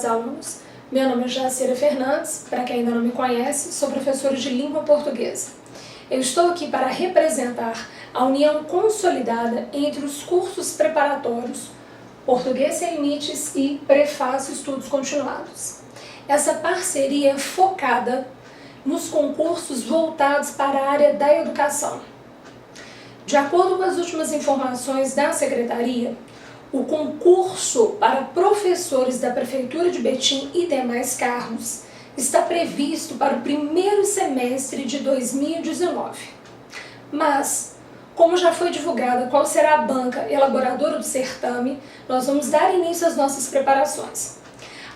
estimados alunos. Meu nome é Jacira Fernandes, para quem ainda não me conhece, sou professora de língua portuguesa. Eu estou aqui para representar a união consolidada entre os cursos preparatórios Português Sem Limites e Prefácio Estudos Continuados. Essa parceria é focada nos concursos voltados para a área da educação. De acordo com as últimas informações da Secretaria, o concurso para professores da Prefeitura de Betim e demais cargos está previsto para o primeiro semestre de 2019. Mas, como já foi divulgada qual será a banca elaboradora do certame, nós vamos dar início às nossas preparações.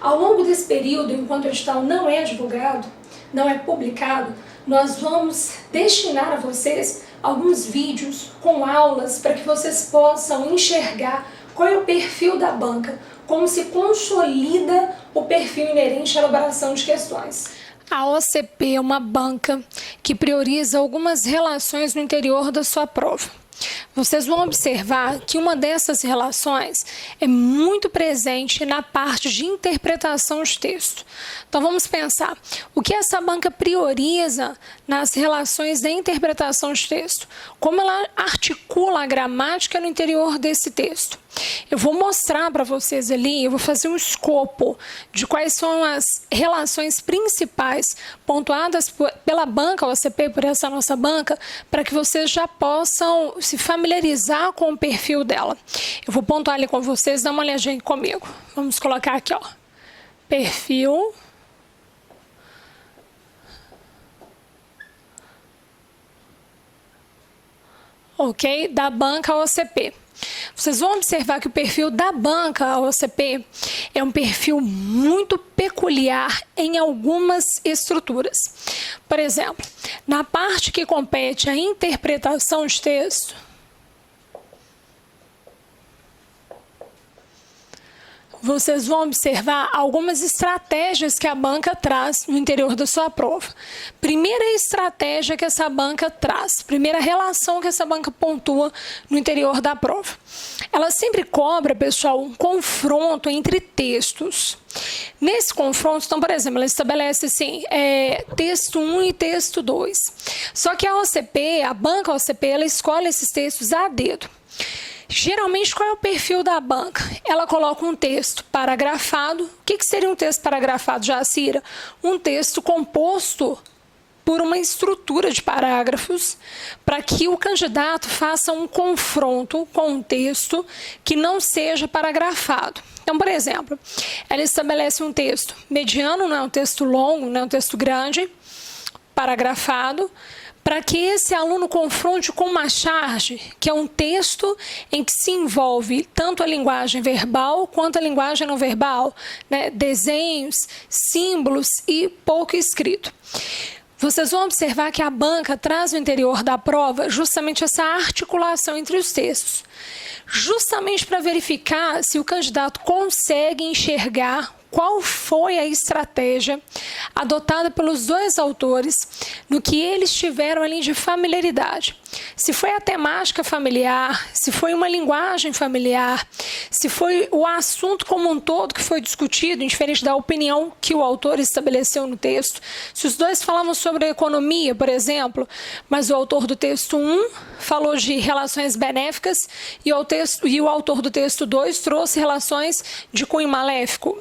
Ao longo desse período, enquanto o edital não é divulgado, não é publicado, nós vamos destinar a vocês alguns vídeos com aulas para que vocês possam enxergar qual é o perfil da banca, como se consolida o perfil inerente à elaboração de questões. A OCP é uma banca que prioriza algumas relações no interior da sua prova. Vocês vão observar que uma dessas relações é muito presente na parte de interpretação de texto. Então vamos pensar, o que essa banca prioriza nas relações da interpretação de texto? Como ela articula a gramática no interior desse texto? Eu vou mostrar para vocês ali, eu vou fazer um escopo de quais são as relações principais pontuadas pela banca OCP, por essa nossa banca, para que vocês já possam se familiarizar com o perfil dela. Eu vou pontuar ali com vocês, dá uma olhadinha comigo. Vamos colocar aqui, ó, perfil. Ok? Da banca OCP. Vocês vão observar que o perfil da banca OCP é um perfil muito peculiar em algumas estruturas. Por exemplo, na parte que compete à interpretação de texto, vocês vão observar algumas estratégias que a banca traz no interior da sua prova. Primeira estratégia que essa banca traz, primeira relação que essa banca pontua no interior da prova. Ela sempre cobra, pessoal, um confronto entre textos. Nesse confronto, então, por exemplo, ela estabelece assim, texto 1 e texto 2. Só que a OCP, a banca OCP, ela escolhe esses textos a dedo. Geralmente, qual é o perfil da banca? Ela coloca um texto paragrafado. O que seria um texto paragrafado, Jacira? Um texto composto por uma estrutura de parágrafos para que o candidato faça um confronto com um texto que não seja paragrafado. Então, por exemplo, ela estabelece um texto mediano, não é um texto longo, não é um texto grande, paragrafado, para que esse aluno confronte com uma charge, que é um texto em que se envolve tanto a linguagem verbal quanto a linguagem não verbal, né? Desenhos, símbolos e pouco escrito. Vocês vão observar que a banca traz no interior da prova justamente essa articulação entre os textos, justamente para verificar se o candidato consegue enxergar qual foi a estratégia adotada pelos dois autores no que eles tiveram ali de familiaridade. Se foi a temática familiar, se foi uma linguagem familiar, se foi o assunto como um todo que foi discutido, indiferente da opinião que o autor estabeleceu no texto. Se os dois falavam sobre a economia, por exemplo, mas o autor do texto 1 falou de relações benéficas e o autor do texto 2 trouxe relações de cunho maléfico.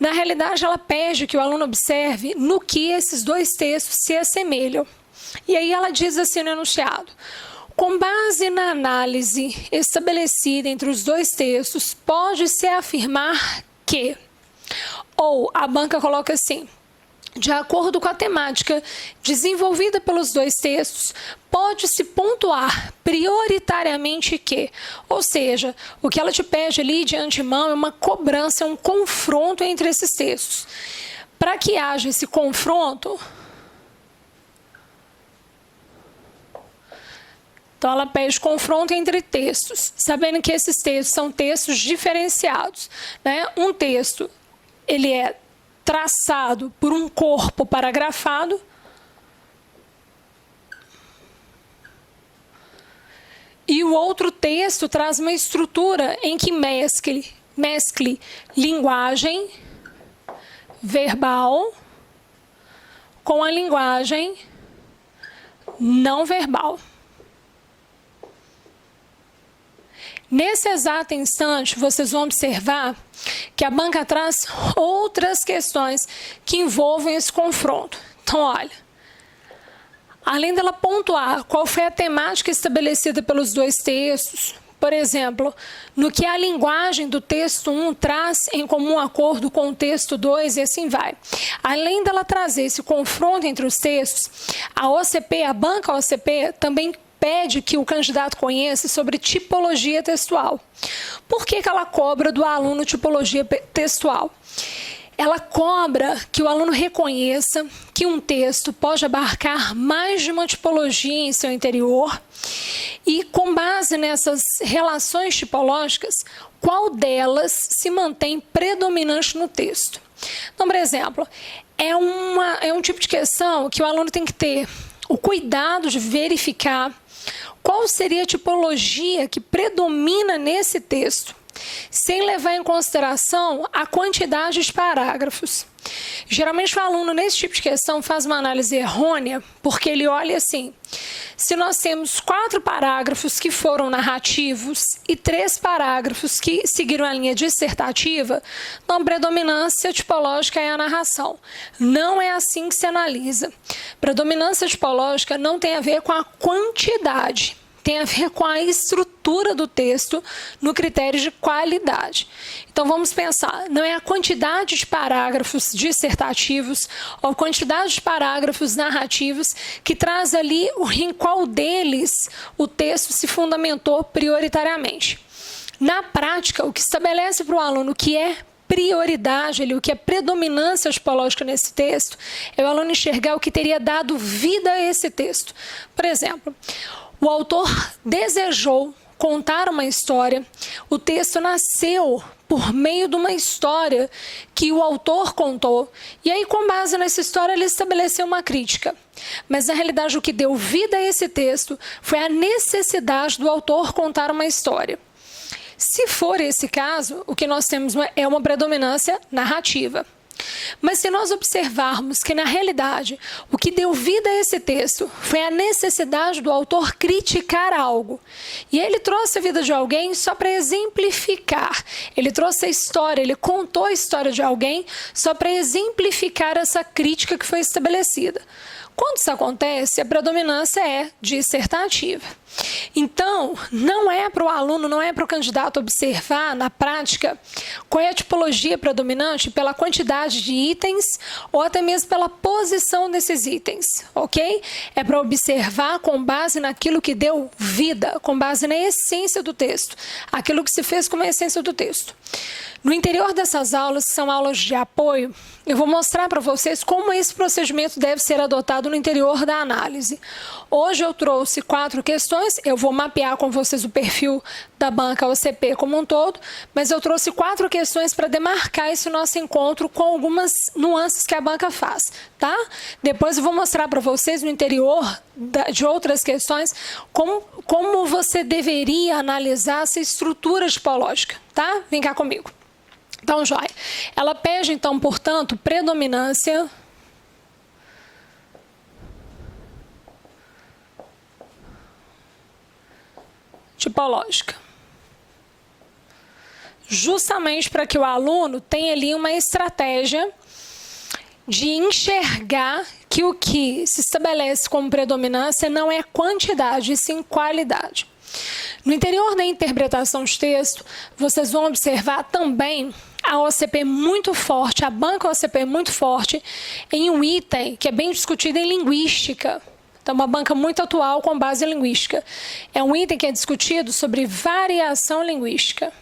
Na realidade, ela pede que o aluno observe no que esses dois textos se assemelham. E aí ela diz assim no enunciado: com base na análise estabelecida entre os dois textos, pode-se afirmar que, ou a banca coloca assim, de acordo com a temática desenvolvida pelos dois textos, pode-se pontuar prioritariamente que, ou seja, o que ela te pede ali de antemão é uma cobrança, é um confronto entre esses textos. Para que haja esse confronto, então ela pede confronto entre textos, sabendo que esses textos são textos diferenciados, né? Um texto, ele é traçado por um corpo paragrafado, e o outro texto traz uma estrutura em que mescle linguagem verbal com a linguagem não verbal. Nesse exato instante, vocês vão observar que a banca traz outras questões que envolvem esse confronto. Então, olha, além dela pontuar qual foi a temática estabelecida pelos dois textos, por exemplo, no que a linguagem do texto 1 traz em comum acordo com o texto 2 e assim vai. Além dela trazer esse confronto entre os textos, a banca OCP também pede que o candidato conheça sobre tipologia textual. Por que ela cobra do aluno tipologia textual? Ela cobra que o aluno reconheça que um texto pode abarcar mais de uma tipologia em seu interior e, com base nessas relações tipológicas, qual delas se mantém predominante no texto. Então, por exemplo, é um tipo de questão que o aluno tem que ter o cuidado de verificar qual seria a tipologia que predomina nesse texto, sem levar em consideração a quantidade de parágrafos. Geralmente o aluno nesse tipo de questão faz uma análise errônea, porque ele olha assim, se nós temos 4 parágrafos que foram narrativos e 3 parágrafos que seguiram a linha dissertativa, então a predominância tipológica é a narração. Não é assim que se analisa. Predominância tipológica não tem a ver com a quantidade, tem a ver com a estrutura do texto no critério de qualidade. Então, vamos pensar, não é a quantidade de parágrafos dissertativos ou a quantidade de parágrafos narrativos que traz ali em qual deles o texto se fundamentou prioritariamente. Na prática, o que estabelece para o aluno o que é prioridade, o que é predominância tipológica nesse texto, é o aluno enxergar o que teria dado vida a esse texto. Por exemplo, o autor desejou contar uma história, o texto nasceu por meio de uma história que o autor contou, e aí, com base nessa história, ele estabeleceu uma crítica. Mas, na realidade, o que deu vida a esse texto foi a necessidade do autor contar uma história. Se for esse caso, o que nós temos é uma predominância narrativa. Mas se nós observarmos que, na realidade, o que deu vida a esse texto foi a necessidade do autor criticar algo, e ele trouxe a vida de alguém só para exemplificar, ele trouxe a história, ele contou a história de alguém só para exemplificar essa crítica que foi estabelecida. Quando isso acontece, a predominância é dissertativa. Então, não é para o aluno, não é para o candidato observar na prática qual é a tipologia predominante pela quantidade de itens ou até mesmo pela posição desses itens, ok? É para observar com base naquilo que deu vida, com base na essência do texto, aquilo que se fez como a essência do texto. No interior dessas aulas, que são aulas de apoio, eu vou mostrar para vocês como esse procedimento deve ser adotado no interior da análise. Hoje eu trouxe 4 questões, eu vou mapear com vocês o perfil da banca OCP como um todo, mas eu trouxe 4 questões para demarcar esse nosso encontro com algumas nuances que a banca faz, tá? Depois eu vou mostrar para vocês no interior de outras questões como você deveria analisar essa estrutura tipológica, tá? Vem cá comigo. Então, joia. Ela pede, então, portanto, predominância tipológica. Justamente para que o aluno tenha ali uma estratégia de enxergar que o que se estabelece como predominância não é quantidade, e sim qualidade. No interior da interpretação de texto, vocês vão observar também a OCP muito forte, a banca OCP muito forte em um item que é bem discutido em linguística. Então, uma banca muito atual com base em linguística. É um item que é discutido sobre variação linguística.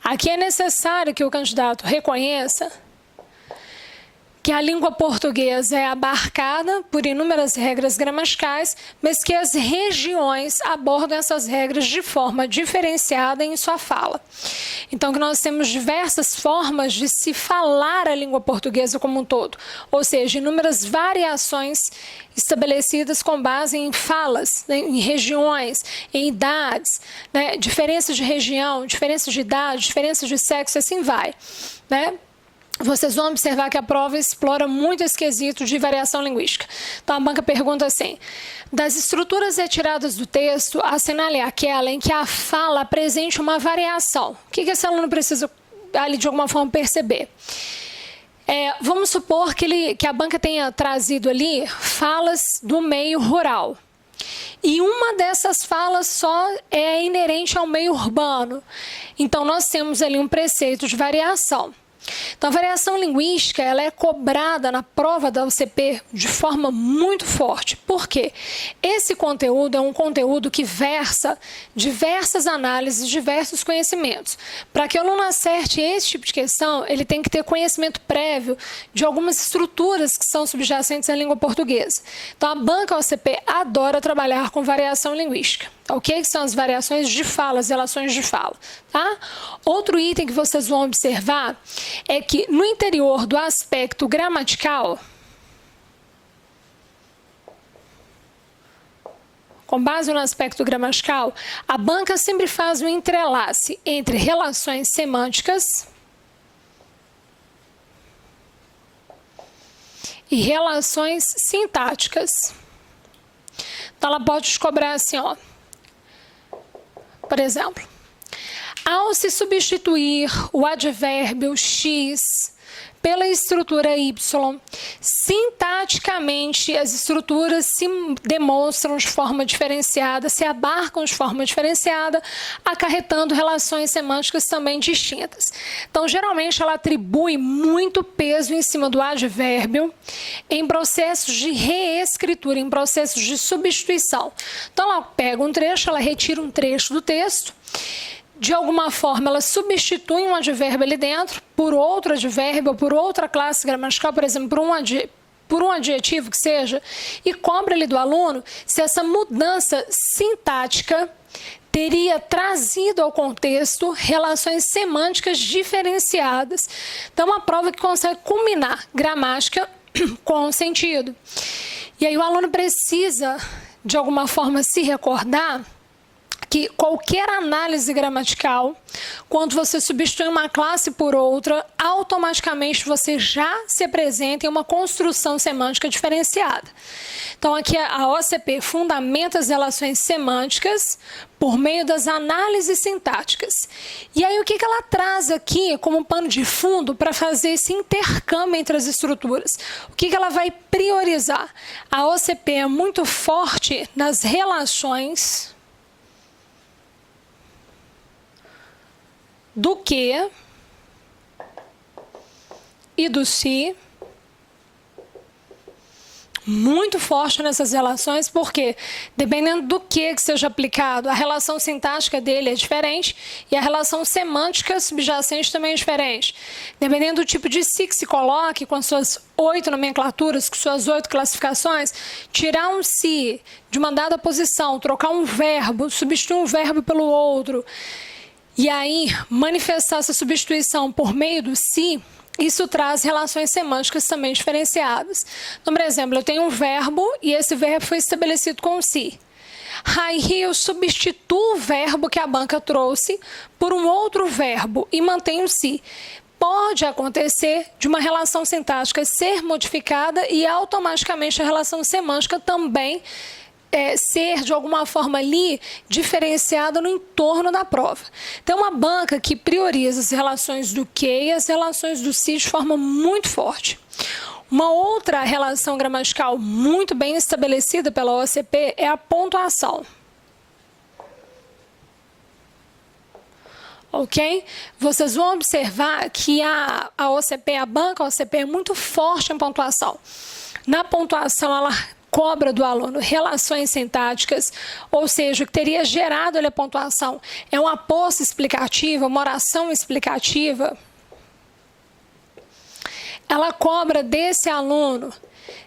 Aqui é necessário que o candidato reconheça que a língua portuguesa é abarcada por inúmeras regras gramaticais, mas que as regiões abordam essas regras de forma diferenciada em sua fala. Então, que nós temos diversas formas de se falar a língua portuguesa como um todo, ou seja, inúmeras variações estabelecidas com base em falas, né, em regiões, em idades, né, diferenças de região, diferenças de idade, diferenças de sexo, assim vai, né? Vocês vão observar que a prova explora muito esse quesito de variação linguística. Então, a banca pergunta assim: das estruturas retiradas do texto, assinale aquela em que a fala apresente uma variação. O que esse aluno precisa, ali, de alguma forma, perceber? Vamos supor que a banca tenha trazido ali falas do meio rural. E uma dessas falas só é inerente ao meio urbano. Então, nós temos ali um preceito de variação. Então, a variação linguística ela é cobrada na prova da UCP de forma muito forte. Por quê? Esse conteúdo é um conteúdo que versa diversas análises, diversos conhecimentos. Para que o aluno acerte esse tipo de questão, ele tem que ter conhecimento prévio de algumas estruturas que são subjacentes à língua portuguesa. Então, a banca UCP adora trabalhar com variação linguística. O que são as variações de fala, as relações de fala, tá? Outro item que vocês vão observar é que no interior do aspecto gramatical, com base no aspecto gramatical, a banca sempre faz um entrelace entre relações semânticas e relações sintáticas. Então, ela pode te cobrar assim, ó. Por exemplo, ao se substituir o advérbio X pela estrutura Y, sintaticamente as estruturas se demonstram de forma diferenciada, se abarcam de forma diferenciada, acarretando relações semânticas também distintas. Então, geralmente, ela atribui muito peso em cima do advérbio em processos de reescritura, em processos de substituição. Então, ela pega um trecho, ela retira um trecho do texto, de alguma forma, ela substitui um advérbio ali dentro por outro advérbio, por outra classe gramatical, por exemplo, por um adjetivo que seja, e cobra ali do aluno se essa mudança sintática teria trazido ao contexto relações semânticas diferenciadas. Então, uma prova que consegue combinar gramática com sentido. E aí o aluno precisa, de alguma forma, se recordar que qualquer análise gramatical, quando você substitui uma classe por outra, automaticamente você já se apresenta em uma construção semântica diferenciada. Então, aqui a OCP fundamenta as relações semânticas por meio das análises sintáticas. E aí, o que ela traz aqui como pano de fundo para fazer esse intercâmbio entre as estruturas? O que ela vai priorizar? A OCP é muito forte nas relações do que e do se, muito forte nessas relações, porque dependendo do que seja aplicado, a relação sintática dele é diferente e a relação semântica subjacente também é diferente. Dependendo do tipo de si que se coloque, com suas 8 nomenclaturas, com suas 8 classificações, tirar um si de uma dada posição, trocar um verbo, substituir um verbo pelo outro, e aí manifestar essa substituição por meio do si, isso traz relações semânticas também diferenciadas. Então, por exemplo, eu tenho um verbo e esse verbo foi estabelecido com si. Aí eu substituo o verbo que a banca trouxe por um outro verbo e mantenho o si. Pode acontecer de uma relação sintática ser modificada e automaticamente a relação semântica também ser, de alguma forma ali, diferenciada no entorno da prova. Então, uma banca que prioriza as relações do que e as relações do se de forma muito forte. Uma outra relação gramatical muito bem estabelecida pela OCP é a pontuação. Ok? Vocês vão observar que a OCP, a banca OCP é muito forte em pontuação. Na pontuação, ela cobra do aluno relações sintáticas, ou seja, o que teria gerado a pontuação é uma posse explicativa, uma oração explicativa. ela cobra desse aluno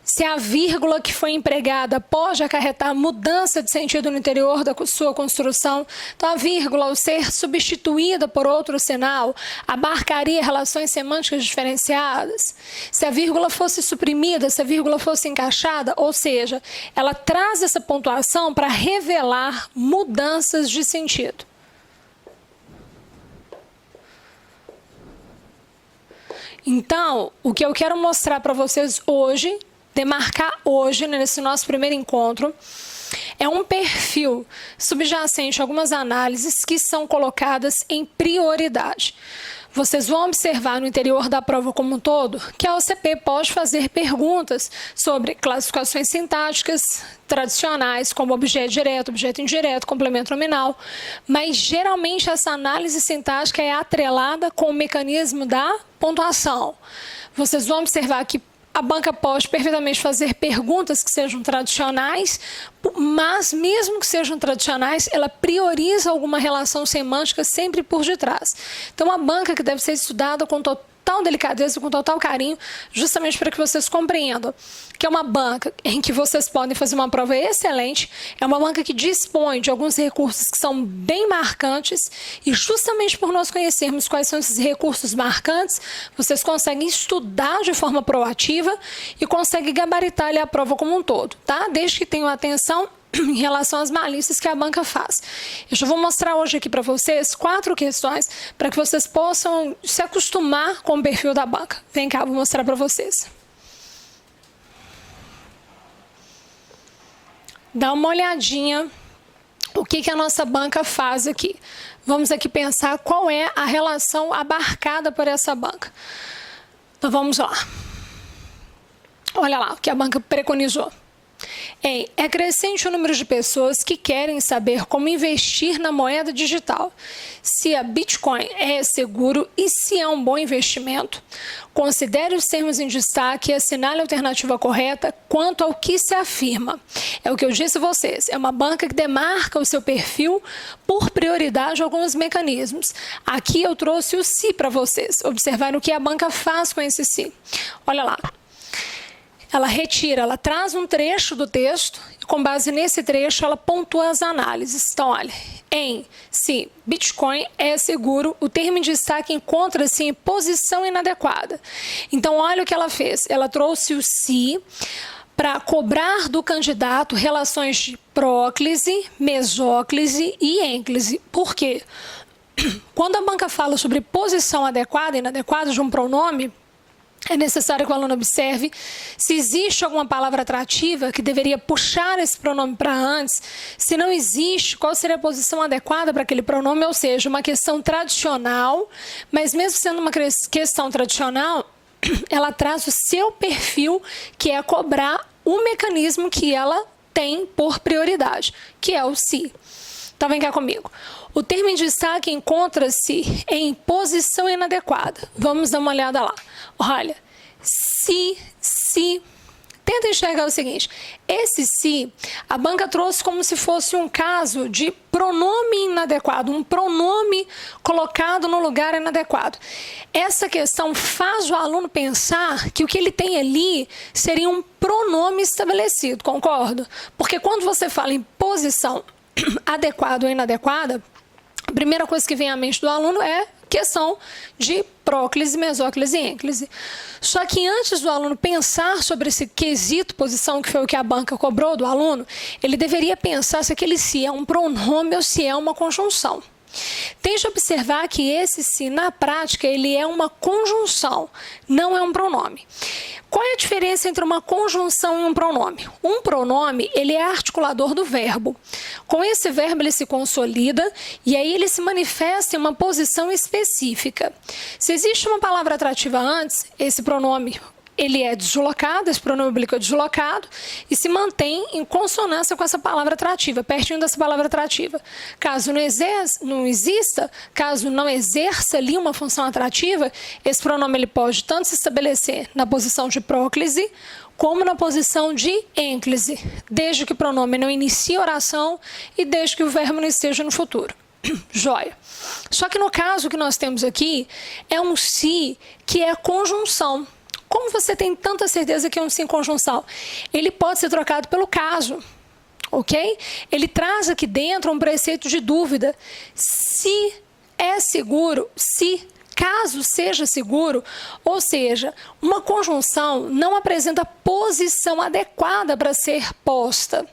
se a vírgula que foi empregada pode acarretar mudança de sentido no interior da sua construção. Então, a vírgula, ao ser substituída por outro sinal, abarcaria relações semânticas diferenciadas. Se a vírgula fosse suprimida, se a vírgula fosse encaixada, ou seja, ela traz essa pontuação para revelar mudanças de sentido. Então, o que eu quero mostrar para vocês hoje, demarcar hoje, nesse nosso primeiro encontro, é um perfil subjacente a algumas análises que são colocadas em prioridade. Vocês vão observar no interior da prova como um todo que a OCP pode fazer perguntas sobre classificações sintáticas tradicionais, como objeto direto, objeto indireto, complemento nominal, mas geralmente essa análise sintática é atrelada com o mecanismo da pontuação. Vocês vão observar que a banca pode perfeitamente fazer perguntas que sejam tradicionais, mas mesmo que sejam tradicionais, ela prioriza alguma relação semântica sempre por detrás. Então, a banca que deve ser estudada com total delicadeza, com total carinho, justamente para que vocês compreendam que é uma banca em que vocês podem fazer uma prova excelente, é uma banca que dispõe de alguns recursos que são bem marcantes e justamente por nós conhecermos quais são esses recursos marcantes, vocês conseguem estudar de forma proativa e conseguem gabaritar ali a prova como um todo, tá? Desde que tenham atenção em relação às malícias que a banca faz. Eu já vou mostrar hoje aqui para vocês 4 questões para que vocês possam se acostumar com o perfil da banca. Vem cá, vou mostrar para vocês. Dá uma olhadinha o que a nossa banca faz aqui. Vamos aqui pensar qual é a relação abarcada por essa banca. Então vamos lá. Olha lá o que a banca preconizou. É crescente o número de pessoas que querem saber como investir na moeda digital, se a Bitcoin é seguro e se é um bom investimento. Considere os termos em destaque e assinale a alternativa correta quanto ao que se afirma. É o que eu disse a vocês, é uma banca que demarca o seu perfil por prioridade a alguns mecanismos. Aqui eu trouxe o se para vocês, observar o que a banca faz com esse se. Olha lá. Ela traz um trecho do texto e com base nesse trecho ela pontua as análises. Então, olha, se Bitcoin é seguro, o termo em destaque encontra-se em posição inadequada. Então, olha o que ela fez. Ela trouxe o se para cobrar do candidato relações de próclise, mesóclise e ênclise. Por quê? Quando a banca fala sobre posição adequada e inadequada de um pronome, é necessário que o aluno observe se existe alguma palavra atrativa que deveria puxar esse pronome para antes. Se não existe, qual seria a posição adequada para aquele pronome? Ou seja, uma questão tradicional, mas mesmo sendo uma questão tradicional, ela traz o seu perfil, que é cobrar o mecanismo que ela tem por prioridade, que é o se. Então, vem cá comigo. O termo em destaque encontra-se em posição inadequada. Vamos dar uma olhada lá. Olha, se. Tenta enxergar o seguinte, esse se, a banca trouxe como se fosse um caso de pronome inadequado, um pronome colocado no lugar inadequado. Essa questão faz o aluno pensar que o que ele tem ali seria um pronome estabelecido, concordo? Porque quando você fala em posição adequada ou inadequada, a primeira coisa que vem à mente do aluno é questão de próclise, mesóclise e ênclise. Só que antes do aluno pensar sobre esse quesito posição, que foi o que a banca cobrou do aluno, ele deveria pensar se aquele se é um pronome ou se é uma conjunção. Tente observar que esse se, na prática, ele é uma conjunção, não é um pronome. Qual é a diferença entre uma conjunção e um pronome? Um pronome, ele é articulador do verbo. Com esse verbo, ele se consolida e aí ele se manifesta em uma posição específica. Se existe uma palavra atrativa antes, esse pronome ele é deslocado, esse pronome oblíquo é deslocado e se mantém em consonância com essa palavra atrativa, pertinho dessa palavra atrativa. Caso não exista, caso não exerça ali uma função atrativa, esse pronome ele pode tanto se estabelecer na posição de próclise como na posição de ênclise, desde que o pronome não inicie a oração e desde que o verbo não esteja no futuro. Joia. Só que no caso que nós temos aqui, é um se que é conjunção. Como você tem tanta certeza que é um sim conjunção? Ele pode ser trocado pelo caso, ok? Ele traz aqui dentro um preceito de dúvida. Se é seguro, se caso seja seguro, ou seja, uma conjunção não apresenta posição adequada para ser posta.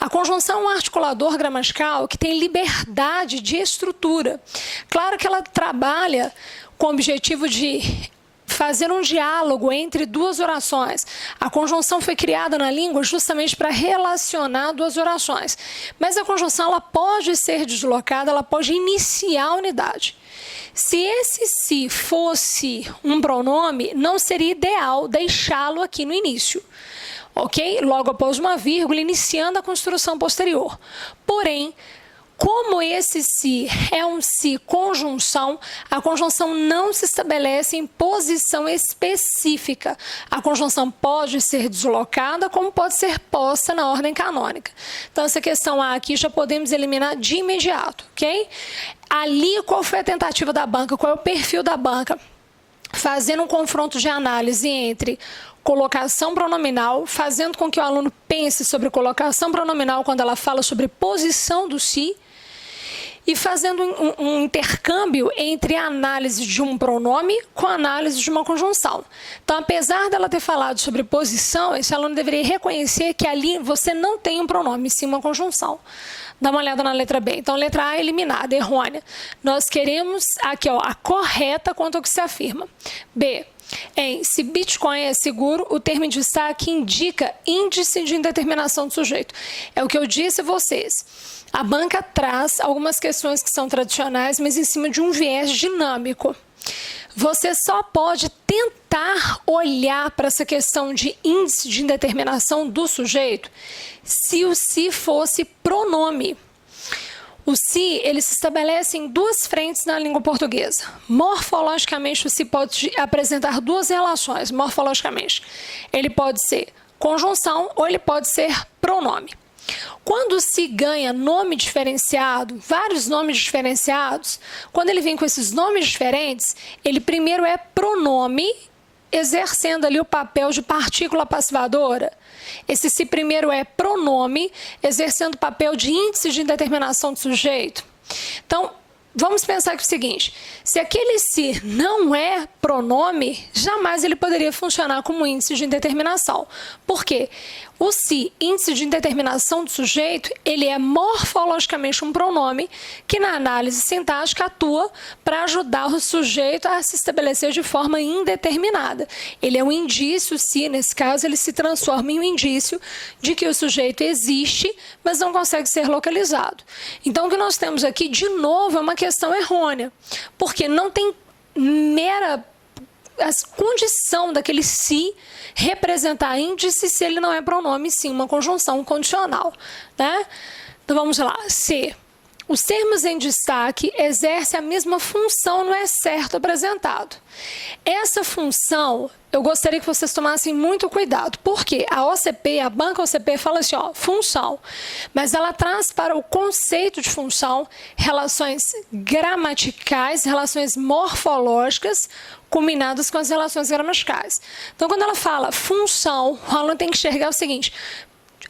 A conjunção é um articulador gramatical que tem liberdade de estrutura. Claro que ela trabalha com o objetivo de fazer um diálogo entre duas orações. A conjunção foi criada na língua justamente para relacionar duas orações. Mas a conjunção ela pode ser deslocada, ela pode iniciar a unidade. Se esse se fosse um pronome, não seria ideal deixá-lo aqui no início, ok? Logo após uma vírgula, iniciando a construção posterior. Porém, como esse se é um se conjunção, a conjunção não se estabelece em posição específica. A conjunção pode ser deslocada, como pode ser posta na ordem canônica. Então, essa questão A aqui já podemos eliminar de imediato, ok? Ali, qual foi a tentativa da banca? Qual é o perfil da banca? Fazendo um confronto de análise entre colocação pronominal, fazendo com que o aluno pense sobre colocação pronominal quando ela fala sobre posição do se, e fazendo um intercâmbio entre a análise de um pronome com a análise de uma conjunção. Então, apesar dela ter falado sobre posição, esse aluno deveria reconhecer que ali você não tem um pronome, sim uma conjunção. Dá uma olhada na letra B. Então, letra A eliminada, errônea. Nós queremos aqui, ó, a correta quanto ao que se afirma. B. Se Bitcoin é seguro, o termo em destaque indica índice de indeterminação do sujeito. É o que eu disse a vocês. A banca traz algumas questões que são tradicionais, mas em cima de um viés dinâmico. Você só pode tentar olhar para essa questão de índice de indeterminação do sujeito se o se fosse pronome. O se, ele se estabelece em duas frentes na língua portuguesa. Morfologicamente, o se pode apresentar duas relações, morfologicamente. Ele pode ser conjunção ou ele pode ser pronome. Quando se ganha nome diferenciado, vários nomes diferenciados, quando ele vem com esses nomes diferentes, ele primeiro é pronome, exercendo ali o papel de partícula passivadora. Esse se primeiro é pronome, exercendo o papel de índice de indeterminação do sujeito. Então, vamos pensar aqui o seguinte, se aquele se não é pronome, jamais ele poderia funcionar como índice de indeterminação. Por quê? O se, índice de indeterminação do sujeito, ele é morfologicamente um pronome que na análise sintática atua para ajudar o sujeito a se estabelecer de forma indeterminada. Ele é um indício, se nesse caso ele se transforma em um indício de que o sujeito existe, mas não consegue ser localizado. Então o que nós temos aqui, de novo, é uma questão errônea, porque não tem mera condição daquele se representar índice se ele não é pronome, sim, uma conjunção condicional, né? Então vamos lá. C. Os termos em destaque exercem a mesma função no é certo apresentado. Essa função, eu gostaria que vocês tomassem muito cuidado, porque a OCP, a banca OCP fala assim, ó, função, mas ela traz para o conceito de função relações gramaticais, relações morfológicas, combinadas com as relações gramaticais. Então, quando ela fala função, o aluno tem que enxergar o seguinte,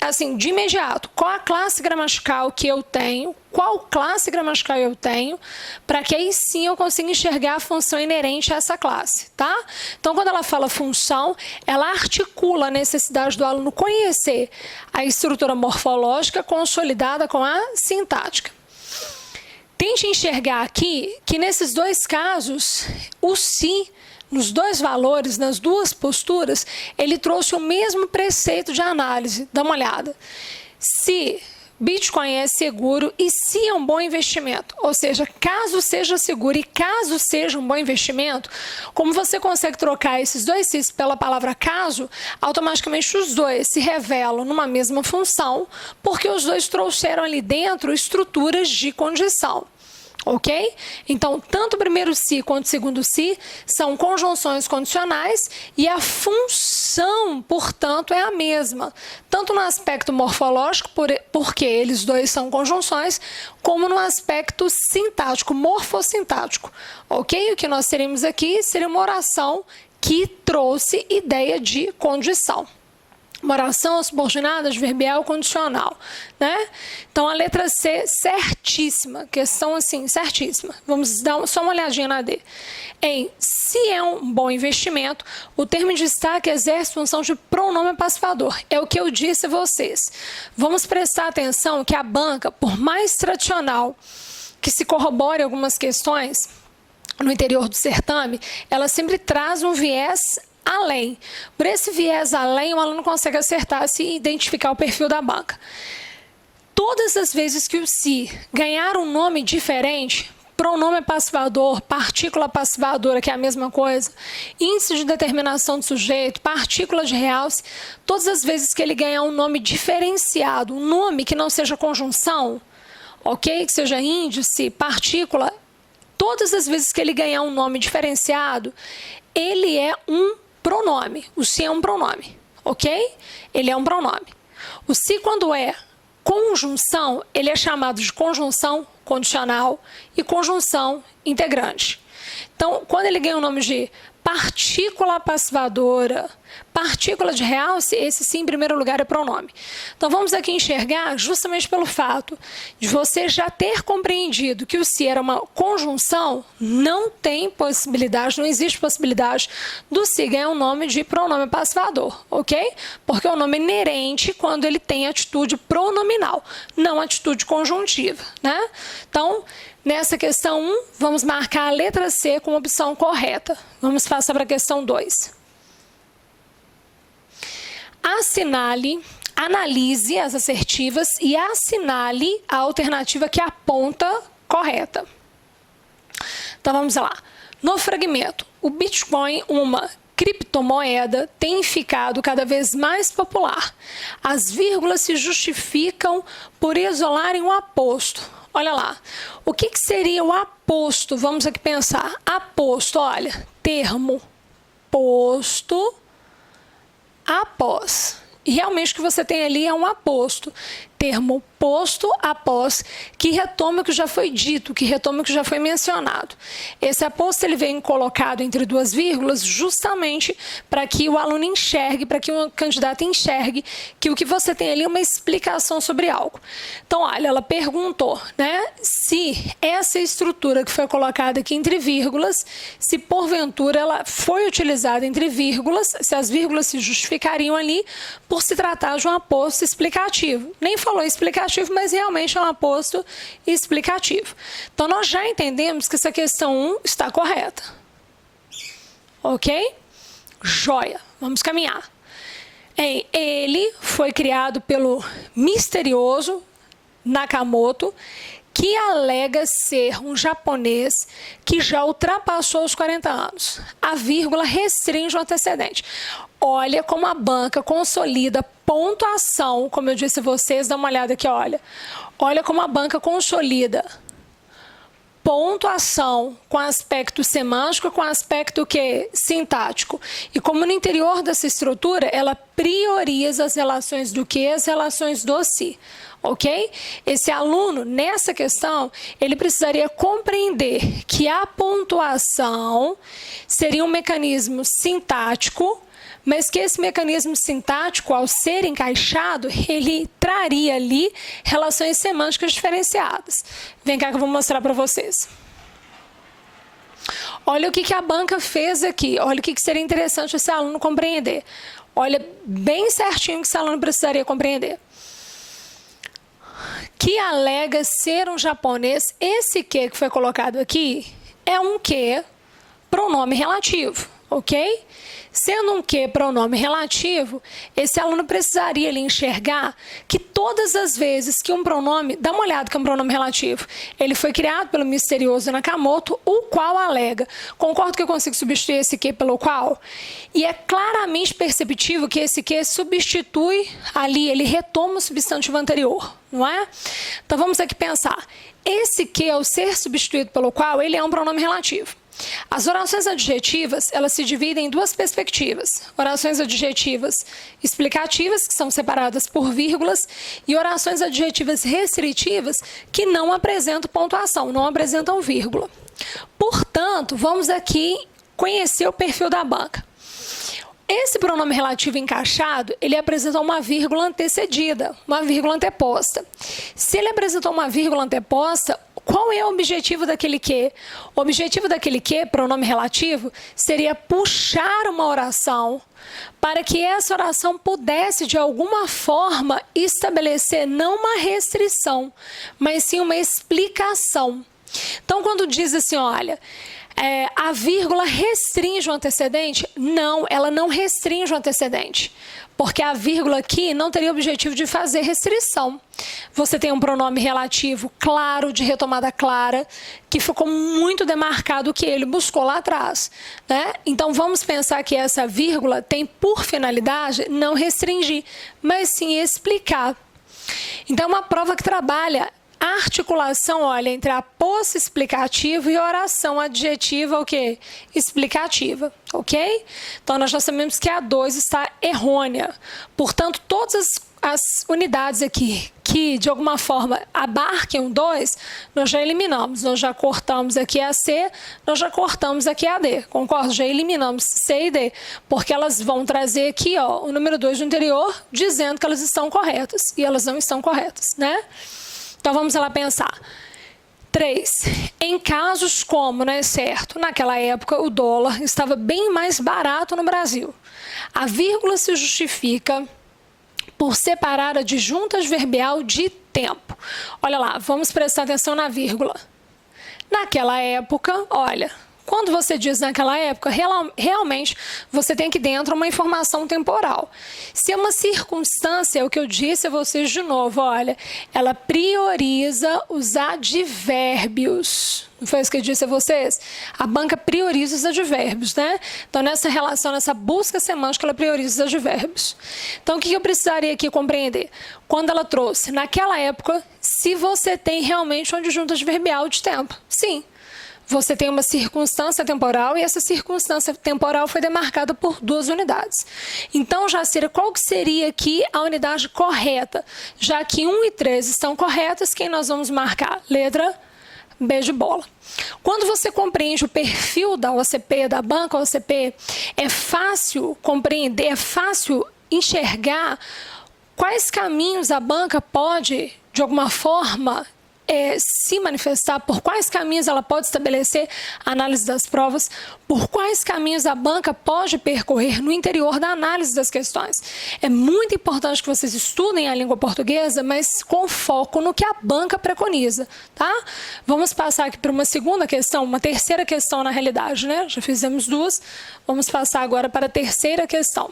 assim, de imediato, qual a classe gramatical que eu tenho, qual classe gramatical eu tenho, para que aí sim eu consiga enxergar a função inerente a essa classe, tá? Então, quando ela fala função, ela articula a necessidade do aluno conhecer a estrutura morfológica consolidada com a sintática. Tente enxergar aqui que nesses dois casos, o se, nos dois valores, nas duas posturas, ele trouxe o mesmo preceito de análise. Dá uma olhada. Se Bitcoin é seguro e se é um bom investimento, ou seja, caso seja seguro e caso seja um bom investimento, como você consegue trocar esses dois se's pela palavra caso, automaticamente os dois se revelam numa mesma função, porque os dois trouxeram ali dentro estruturas de condição. Ok? Então, tanto o primeiro se quanto o segundo se são conjunções condicionais e a função, portanto, é a mesma. Tanto no aspecto morfológico, porque eles dois são conjunções, como no aspecto sintático, morfossintático. Ok? O que nós teremos aqui seria uma oração que trouxe ideia de condição. Uma oração subordinada, adverbial, condicional, né? Então, a letra C, certíssima. Questão, assim, certíssima. Vamos dar só uma olhadinha na D. Se é um bom investimento, o termo de destaque exerce função de pronome passivador. É o que eu disse a vocês. Vamos prestar atenção que a banca, por mais tradicional que se corrobore algumas questões no interior do certame, ela sempre traz um viés além. Por esse viés além, o aluno consegue acertar se identificar o perfil da banca. Todas as vezes que o se ganhar um nome diferente, pronome passivador, partícula passivadora, que é a mesma coisa, índice de determinação do sujeito, partícula de realce, todas as vezes que ele ganhar um nome diferenciado, um nome que não seja conjunção, ok? Que seja índice, partícula, todas as vezes que ele ganhar um nome diferenciado, ele é um pronome. O se é um pronome, ok? Ele é um pronome. O se, quando é conjunção, ele é chamado de conjunção condicional e conjunção integrante. Então, quando ele ganha o nome de partícula passivadora, partícula de realce, esse sim, em primeiro lugar, é pronome. Então, vamos aqui enxergar justamente pelo fato de você já ter compreendido que o se era uma conjunção, não tem possibilidade, não existe possibilidade do se ganhar um nome de pronome passivador, ok? Porque é um nome inerente quando ele tem atitude pronominal, não atitude conjuntiva, né? Então, nessa questão 1, vamos marcar a letra C como opção correta. Vamos passar para a questão 2. Analise as assertivas e assinale a alternativa que aponta correta. Então, vamos lá. No fragmento, o Bitcoin, uma criptomoeda, tem ficado cada vez mais popular. As vírgulas se justificam por isolarem o aposto. Olha lá, o que seria o aposto? Vamos aqui pensar. Aposto, olha, termo posto após. E realmente o que você tem ali é um aposto. Termo posto após, que retoma o que já foi dito, que retoma o que já foi mencionado. Esse aposto ele vem colocado entre duas vírgulas justamente para que o aluno enxergue, para que o candidato enxergue que o que você tem ali é uma explicação sobre algo. Então, olha, ela perguntou, né, se essa estrutura que foi colocada aqui entre vírgulas, se porventura ela foi utilizada entre vírgulas, se as vírgulas se justificariam ali por se tratar de um aposto explicativo. Nem falou explicativo, mas realmente é um aposto explicativo. Então, nós já entendemos que essa questão 1 está correta. Ok? Joia. Vamos caminhar. Ele foi criado pelo misterioso Nakamoto, que alega ser um japonês que já ultrapassou os 40 anos. A vírgula restringe o antecedente. Olha como a banca consolida pontuação, como eu disse a vocês, dá uma olhada aqui, olha. Olha como a banca consolida pontuação com aspecto semântico, com aspecto que sintático. E como no interior dessa estrutura, ela prioriza as relações do que, as relações do se. Ok? Esse aluno, nessa questão, ele precisaria compreender que a pontuação seria um mecanismo sintático, mas que esse mecanismo sintático, ao ser encaixado, ele traria ali relações semânticas diferenciadas. Vem cá que eu vou mostrar para vocês. Olha o que a banca fez aqui. Olha o que seria interessante esse aluno compreender. Olha bem certinho o que esse aluno precisaria compreender. Que alega ser um japonês, esse que foi colocado aqui é um que pronome relativo, ok? Sendo um que pronome relativo, esse aluno precisaria ali enxergar que todas as vezes que um pronome, dá uma olhada que é um pronome relativo, ele foi criado pelo misterioso Nakamoto, o qual alega. Concordo que eu consigo substituir esse que pelo qual? E é claramente perceptível que esse que substitui ali, ele retoma o substantivo anterior, não é? Então vamos aqui pensar. Esse que, ao ser substituído pelo qual, ele é um pronome relativo. As orações adjetivas, elas se dividem em duas perspectivas. Orações adjetivas explicativas, que são separadas por vírgulas, e orações adjetivas restritivas, que não apresentam pontuação, não apresentam vírgula. Portanto, vamos aqui conhecer o perfil da banca. esse pronome relativo encaixado, ele apresentou uma vírgula antecedida, uma vírgula anteposta. Se ele apresentou uma vírgula anteposta, qual é o objetivo daquele que? O objetivo daquele que, pronome relativo, seria puxar uma oração para que essa oração pudesse, de alguma forma, estabelecer não uma restrição, mas sim uma explicação. Então, quando diz assim, olha, a vírgula restringe o antecedente? Não, ela não restringe o antecedente, porque a vírgula aqui não teria o objetivo de fazer restrição. Você tem um pronome relativo claro, de retomada clara, que ficou muito demarcado o que ele buscou lá atrás, né? Então, vamos pensar que essa vírgula tem por finalidade não restringir, mas sim explicar. Então, é uma prova que trabalha a articulação, olha, entre a posse explicativa e a oração adjetiva, o quê? Explicativa, ok? Então, nós já sabemos que a 2 está errônea. Portanto, todas as unidades aqui que, de alguma forma, abarquem o 2, nós já eliminamos. Nós já cortamos aqui a C, nós já cortamos aqui a D, concordo? Já eliminamos C e D, porque elas vão trazer aqui, ó, o número 2 do interior, dizendo que elas estão corretas, e elas não estão corretas, né? Então, vamos lá pensar. 3. Em casos como, né, certo, naquela época o dólar estava bem mais barato no Brasil. A vírgula se justifica por separar a disjunta adverbial de tempo. Olha lá, vamos prestar atenção na vírgula. Naquela época, olha, quando você diz naquela época, realmente você tem aqui dentro uma informação temporal. Se é uma circunstância, é o que eu disse a vocês de novo, olha, ela prioriza os advérbios. Não foi isso que eu disse a vocês? A banca prioriza os advérbios, né? Então, nessa relação, nessa busca semântica, ela prioriza os advérbios. Então, o que eu precisaria aqui compreender? Quando ela trouxe, naquela época, se você tem realmente um adjunto adverbial de tempo. Sim. Você tem uma circunstância temporal e essa circunstância temporal foi demarcada por 2 unidades. Então, Jacira, qual que seria aqui a unidade correta? Já que 1 e 3 estão corretas, quem nós vamos marcar? Letra B de bola. Quando você compreende o perfil da OCP, da banca OCP, é fácil compreender, é fácil enxergar quais caminhos a banca pode, de alguma forma, se manifestar, por quais caminhos ela pode estabelecer a análise das provas, por quais caminhos a banca pode percorrer no interior da análise das questões. É muito importante que vocês estudem a língua portuguesa, mas com foco no que a banca preconiza, tá? Vamos passar aqui para uma segunda questão, uma terceira questão na realidade, né? Já fizemos 2, vamos passar agora para a terceira questão.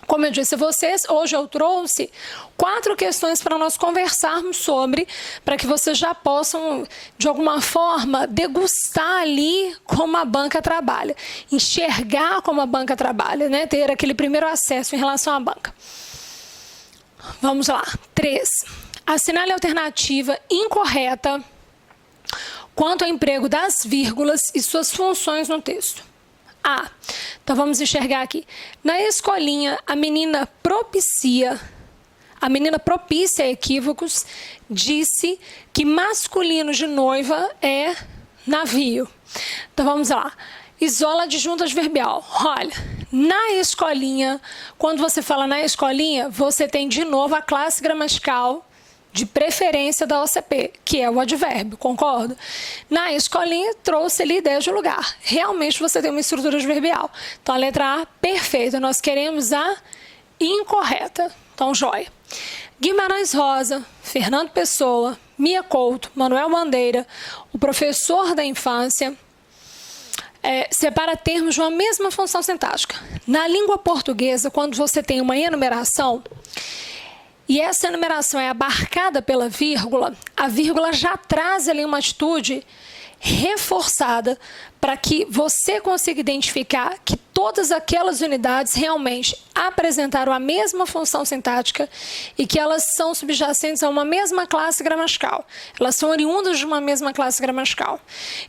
Como eu disse a vocês, hoje eu trouxe 4 questões para nós conversarmos sobre, para que vocês já possam, de alguma forma, degustar ali como a banca trabalha, enxergar como a banca trabalha, né? Ter aquele primeiro acesso em relação à banca. Vamos lá. 3. Assinale a alternativa incorreta quanto ao emprego das vírgulas e suas funções no texto. Então vamos enxergar aqui. Na escolinha, a menina propicia equívocos, disse que masculino de noiva é navio. Então vamos lá. Isola adjunto adverbial. Olha, na escolinha, quando você fala na escolinha, você tem de novo a classe gramatical de preferência da OCP, que é o advérbio, concorda? Na escolinha, trouxe ali ideia de lugar. Realmente você tem uma estrutura adverbial. Então, a letra A, perfeita. Nós queremos a incorreta. Então, joia. Guimarães Rosa, Fernando Pessoa, Mia Couto, Manuel Bandeira, o professor da infância, separa termos de uma mesma função sintática. Na língua portuguesa, quando você tem uma enumeração, e essa enumeração é abarcada pela vírgula, a vírgula já traz ali uma atitude reforçada para que você consiga identificar que todas aquelas unidades realmente apresentaram a mesma função sintática e que elas são subjacentes a uma mesma classe gramatical. Elas são oriundas de uma mesma classe gramatical.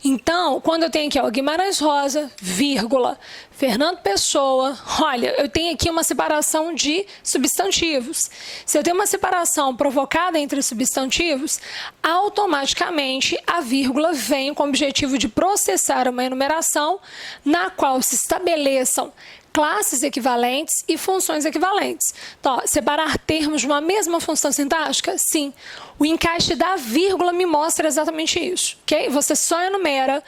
Então, quando eu tenho aqui, ó, Guimarães Rosa, vírgula, Fernando Pessoa, olha, eu tenho aqui uma separação de substantivos. Se eu tenho uma separação provocada entre substantivos, automaticamente a vírgula vem com o objetivo de processar uma enumeração na qual se estabeleçam classes equivalentes e funções equivalentes. Então, ó, separar termos de uma mesma função sintática? Sim. O encaixe da vírgula me mostra exatamente isso, ok? Você só enumera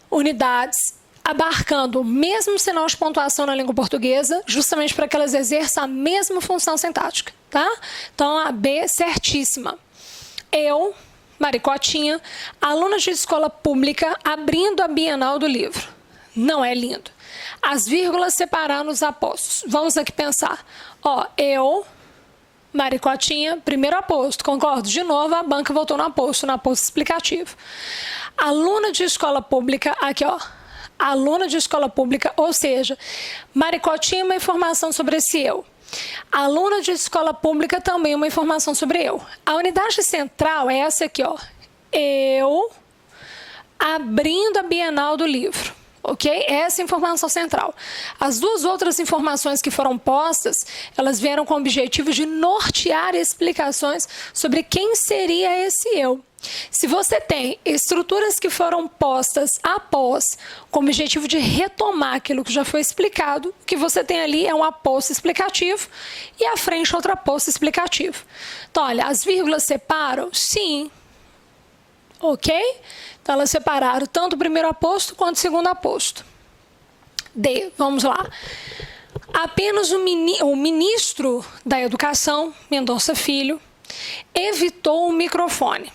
unidades abarcando o mesmo sinal de pontuação na língua portuguesa, justamente para que elas exerçam a mesma função sintática, tá? Então, a B, certíssima. Eu, Maricotinha, aluna de escola pública, abrindo a Bienal do Livro. Não é lindo. As vírgulas separando os apostos. Vamos aqui pensar. Ó, eu, Maricotinha, primeiro aposto, concordo? De novo, a banca voltou no aposto explicativo. Aluna de escola pública, aqui ó, aluna de escola pública, ou seja, Maricotinha, uma informação sobre esse eu. Aluna de escola pública, também uma informação sobre eu. A unidade central é essa aqui, ó. Eu, abrindo a Bienal do Livro. Ok? Essa é a informação central. As duas outras informações que foram postas, elas vieram com o objetivo de nortear explicações sobre quem seria esse eu. Se você tem estruturas que foram postas após, com o objetivo de retomar aquilo que já foi explicado, o que você tem ali é um aposto explicativo e à frente outro aposto explicativo. Então, olha, as vírgulas separam? Sim. Ok? Então, elas separaram tanto o primeiro aposto quanto o segundo aposto. D, vamos lá. Apenas o ministro da Educação, Mendonça Filho, evitou o microfone.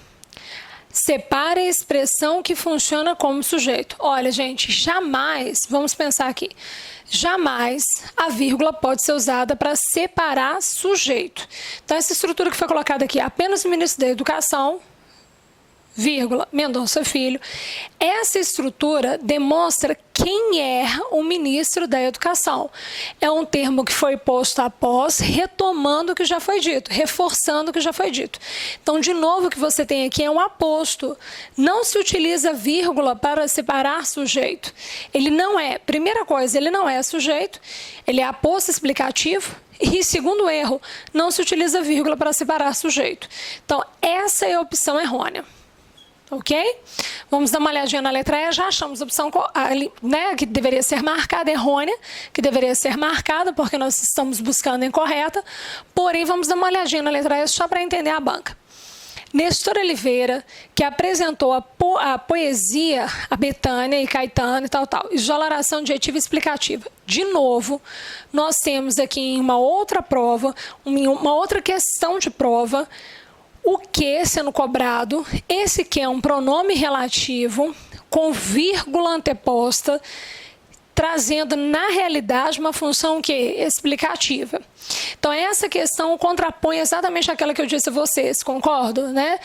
Separe a expressão que funciona como sujeito. Olha, gente, jamais, vamos pensar aqui, jamais a vírgula pode ser usada para separar sujeito. Então, essa estrutura que foi colocada aqui, apenas o ministro da Educação, vírgula, Mendonça Filho, essa estrutura demonstra quem é o ministro da Educação. É um termo que foi posto após, retomando o que já foi dito, reforçando o que já foi dito. Então, de novo, o que você tem aqui é um aposto. Não se utiliza vírgula para separar sujeito. Ele não é, primeira coisa, ele não é sujeito, ele é aposto explicativo. E, segundo erro, não se utiliza vírgula para separar sujeito. Então, essa é a opção errônea. Ok? Vamos dar uma olhadinha na letra E, já achamos a opção né, que deveria ser marcada, errônea, que deveria ser marcada, porque nós estamos buscando incorreta, porém, vamos dar uma olhadinha na letra E só para entender a banca. Nestor Oliveira, que apresentou a poesia, a Betânia e Caetano e tal, isolação adjetiva explicativa. De novo, nós temos aqui em uma outra prova, uma outra questão de prova, o que sendo cobrado, esse que é um pronome relativo com vírgula anteposta, trazendo na realidade uma função que explicativa. Então, essa questão contrapõe exatamente aquela que eu disse a vocês, concordo, né?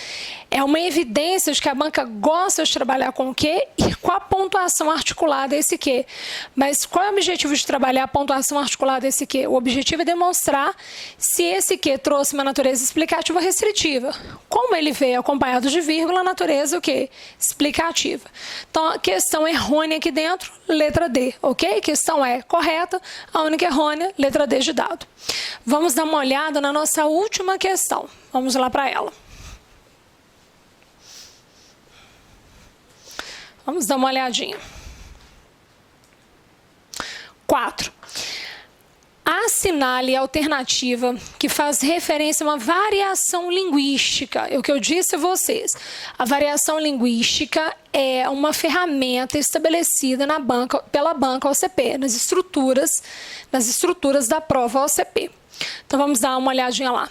É uma evidência de que a banca gosta de trabalhar com o que e com a pontuação articulada esse que. Mas qual é o objetivo de trabalhar a pontuação articulada esse que? O objetivo é demonstrar se esse que trouxe uma natureza explicativa ou restritiva. Como ele veio acompanhado de vírgula, a natureza o quê? Explicativa. Então, a questão errônea aqui dentro, letra D, ok? Questão é correta, a única errônea, letra D de dado. Vamos dar uma olhada na nossa última questão. Vamos lá para ela. Vamos dar uma olhadinha. 4. Assinale a alternativa que faz referência a uma variação linguística. É o que eu disse a vocês. A variação linguística é uma ferramenta estabelecida pela banca OCP, nas estruturas da prova OCP. Então, vamos dar uma olhadinha lá.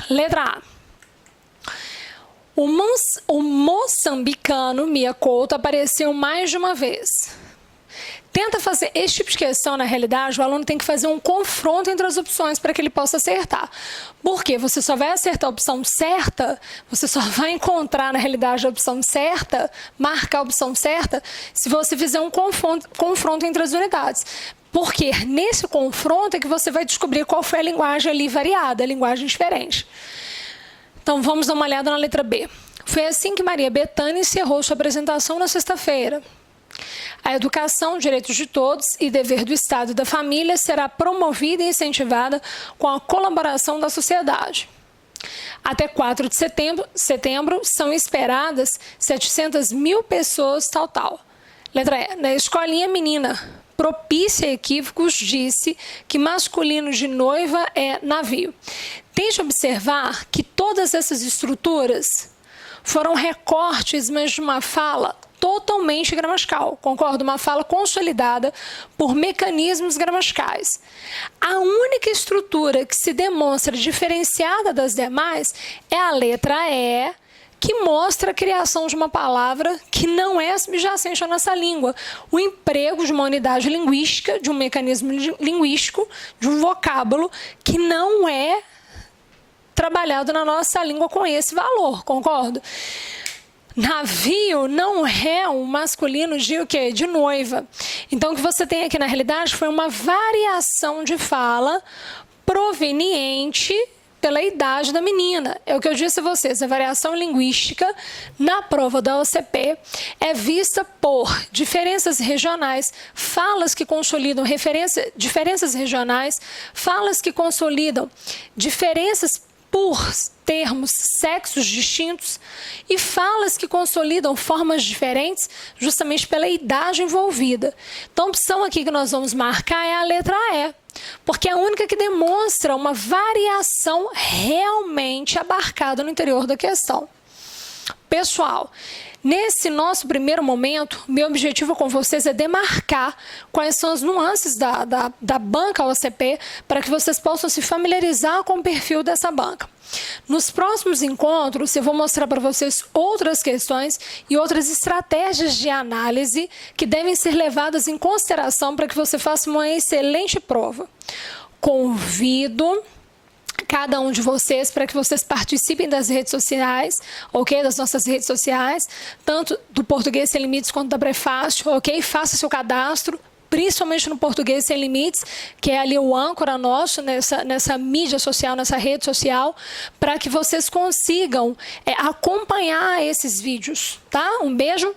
Letra A. O moçambicano Mia Couto apareceu mais de uma vez. Tenta fazer esse tipo de questão, na realidade, o aluno tem que fazer um confronto entre as opções para que ele possa acertar. Porque você só vai acertar a opção certa, você só vai encontrar, na realidade, a opção certa, marcar a opção certa, se você fizer um confronto entre as unidades. Porque nesse confronto é que você vai descobrir qual foi a linguagem ali variada, a linguagem diferente. Então, vamos dar uma olhada na letra B. Foi assim que Maria Bethânia encerrou sua apresentação na sexta-feira. A educação, direitos de todos e dever do Estado e da família será promovida e incentivada com a colaboração da sociedade. Até 4 de setembro são esperadas 700 mil pessoas, Letra E. Na escolinha menina, propícia a equívocos, disse que masculino de noiva é navio. Tente observar que todas essas estruturas foram recortes, mas de uma fala totalmente gramatical, concordo? Uma fala consolidada por mecanismos gramaticais. A única estrutura que se demonstra diferenciada das demais é a letra E, que mostra a criação de uma palavra que não é subjacente à nossa língua. O emprego de uma unidade linguística, de um mecanismo linguístico, de um vocábulo que não é trabalhado na nossa língua com esse valor, concordo? Navio não é um masculino de o quê? De noiva. Então, o que você tem aqui na realidade foi uma variação de fala proveniente pela idade da menina. É o que eu disse a vocês, a variação linguística na prova da OCP é vista por diferenças regionais, falas que consolidam diferenças regionais, falas que consolidam diferenças por termos, sexos distintos e falas que consolidam formas diferentes justamente pela idade envolvida. Então, a opção aqui que nós vamos marcar é a letra E, porque é a única que demonstra uma variação realmente abarcada no interior da questão. Pessoal, nesse nosso primeiro momento, meu objetivo com vocês é demarcar quais são as nuances da banca OCP para que vocês possam se familiarizar com o perfil dessa banca. Nos próximos encontros, eu vou mostrar para vocês outras questões e outras estratégias de análise que devem ser levadas em consideração para que você faça uma excelente prova. Convido cada um de vocês para que vocês participem das redes sociais, ok? Das nossas redes sociais, tanto do Português Sem Limites quanto da Prefácio, ok? Faça seu cadastro, principalmente no Português Sem Limites, que é ali o âncora nosso nessa mídia social, nessa rede social, para que vocês consigam acompanhar esses vídeos, tá? Um beijo,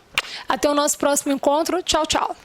até o nosso próximo encontro. Tchau, tchau.